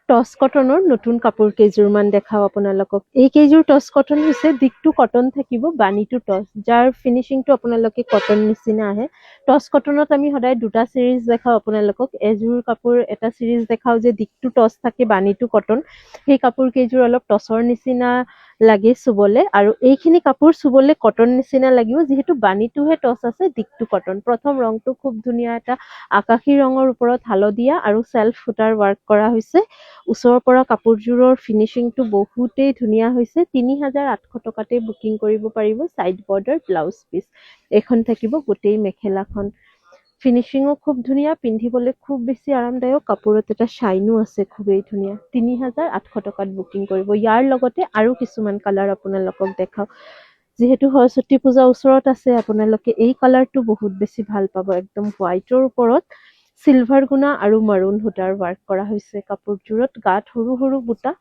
টচ কটনৰ নতুন কাপোৰ কেইযোৰমান দেখাওঁ আপোনালোকক। এই কেইযোৰ টচ কটন হৈছে, দিকটো কটন থাকিব, বাণীটো টচ, যাৰ ফিনিচিংটো আপোনালোকে কটন নিচিনা আহে। টচ কটনত আমি সদায় দুটা চিৰিজ দেখাওঁ আপোনালোকক। এযোৰ কাপোৰ এটা চিৰিজ দেখাওঁ যে দিকটো টচ থাকে, বাণীটো কটন। সেই কাপোৰ কেইযোৰ অলপ টচৰ নিচিনা লাগে চুবলে, আৰু এইখিনি কাপোৰ চুবলে কটন নিচিনা লাগিব, যিহেতু বাণীটোহে টচ আছে, দিকটো কটন। প্ৰথম ৰংটো খুব ধুনীয়া এটা আকাশী ৰঙৰ ওপৰত হালধীয়া আৰু চেল্ফ সূতাৰ ৱাৰ্ক কৰা হৈছে। ওচৰৰ পৰা কাপোৰযোৰৰ ফিনিচিংটো বহুতেই ধুনীয়া হৈছে। ৩,৮০০ টকাতে বুকিং কৰিব পাৰিব। Side border, blouse piece. এইখন থাকিব গোটেই মেখেলাখন। ফিনিচিঙো খুব ধুনীয়া, পিন্ধিবলৈ খুব বেছি আৰামদায়ক, কাপোৰত এটা শ্বাইনো আছে, খুবেই ধুনীয়া। ৩,৮০০ টকাত বুকিং কৰিব। ইয়াৰ লগতে আৰু কিছুমান কালাৰ আপোনালোকক দেখাওঁ। যিহেতু সৰস্বতী পূজা ওচৰত আছে, আপোনালোকে এই কালাৰটো বহুত বেছি ভাল পাব। একদম হোৱাইটৰ ওপৰত চিলভাৰ গুণা আৰু মাৰুণ সূতাৰ ৱাৰ্ক কৰা হৈছে। কাপোৰযোৰত গাত সৰু সৰু বুটা,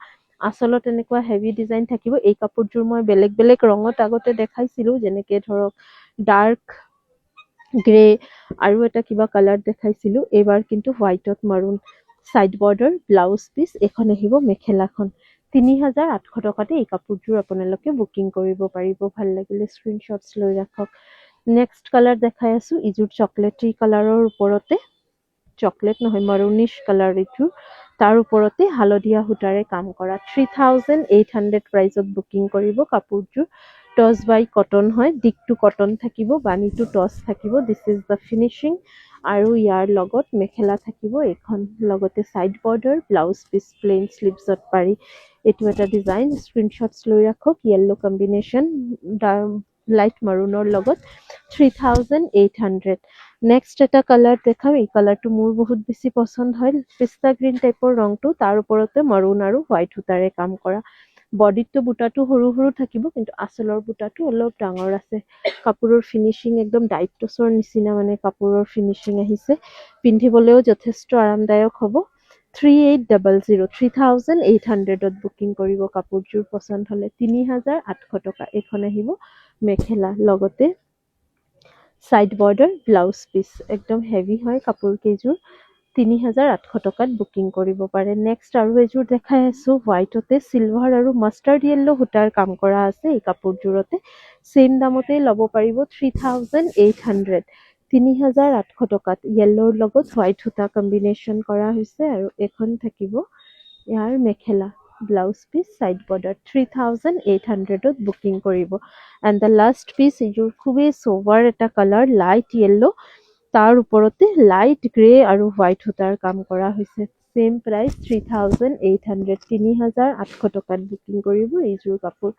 আচলত এনেকুৱা হেভি ডিজাইন থাকিব। এই কাপোৰযোৰ মই বেলেগ বেলেগ ৰঙত আগতে দেখাইছিলোঁ, যেনেকে ধৰক ডাৰ্ক গ্ৰে আৰু এটা কিবা কালাৰ দেখাইছিলোঁ। এইবাৰ কিন্তু হোৱাইটত maroon. Side border, blouse piece. এইখন আহিব মেখেলাখন। ৩,৮০০ টকাতে এই কাপোৰযোৰ আপোনালোকে বুকিং কৰিব পাৰিব। ভাল লাগিলে স্ক্ৰীনশ্বটছ লৈ ৰাখক। নেক্সট কালাৰ দেখাই আছোঁ। ইযোৰ চকলেটি কালাৰৰ ওপৰতে, চকলেট নহয়, মাৰুনিছ কালাৰ এইটো, তাৰ ওপৰতে হালধীয়া সূতাৰে কাম কৰা। 3,800 প্ৰাইজত বুকিং কৰিব কাপোৰযোৰ। টচ বাই কটন হয়, দিকটো কটন থাকিব, বাণীটো টচ থাকিব। This is the finishing. আৰু ইয়াৰ লগত মেখেলা থাকিব এইখন, লগতে side border, blouse piece, plain শ্লিভছত পাৰি। এইটো এটা ডিজাইন, স্ক্ৰীনশ্বটছ লৈ ৰাখক। য়েল্লো কম্বিনেশ্যন লাইট মাৰুনৰ লগত। 3,800। নেক্সট এটা কালাৰ দেখাম। এই কালাৰটো মোৰ বহুত বেছি পচন্দ হয়, পিষ্টা গ্ৰীণ টাইপৰ ৰংটো, তাৰ ওপৰতে মাৰুণ আৰু হোৱাইট সূতাৰে কাম কৰা। বডিটো বুটাটো সৰু সৰু থাকিব, কিন্তু আঁচলৰ বুটাটো অলপ ডাঙৰ আছে। কাপোৰৰ ফিনিচিং একদম ডাইট টচৰ নিচিনা, মানে কাপোৰৰ ফিনিচিং আহিছে। পিন্ধিবলৈও যথেষ্ট আৰামদায়ক হ'ব। 3,800, 3,800ত বুকিং কৰিব কাপোৰযোৰ পচন্দ হ'লে। ৩,৮০০ টকা। এইখন আহিব মেখেলা, লগতে চাইড বৰ্ডাৰ, ব্লাউজ পিচ। একদম হেভি হয় কাপোৰ কেইযোৰ। ৩,৮০০ টকাত বুকিং কৰিব পাৰে। নেক্সট আৰু এযোৰ দেখাই আছোঁ। হোৱাইটতে চিলভাৰ আৰু মাষ্টাৰ্ড য়েল্লো সূতাৰ কাম কৰা আছে এই কাপোৰযোৰতে। ছেইম দামতেই ল'ব পাৰিব। 3,800, ৩,৮০০ টকাত। য়েল্লোৰ লগত হোৱাইট সূতা কম্বিনেশ্যন কৰা হৈছে, আৰু এখন থাকিব ইয়াৰ mekhela, blouse piece, side border. 3,800ত বুকিং কৰিব। এণ্ড দ্য লাষ্ট পিচ, এইযোৰ খুবেই চোভাৰ এটা কালাৰ, লাইট য়েল্লো, তাৰ ওপৰতে লাইট গ্ৰে আৰু হোৱাইট সূতাৰ কাম কৰা হৈছে। ছেইম প্ৰাইচ, 3,800, ৩,৮০০ টকাত বুকিং কৰিব এইযোৰ কাপোৰ।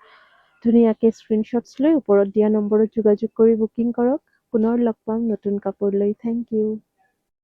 ধুনীয়াকৈ স্ক্ৰীনশ্বটছ লৈ ওপৰত দিয়া নম্বৰত যোগাযোগ কৰি বুকিং কৰক। পুনৰ লগ পাম নতুন কাপোৰ লৈ। Thank U.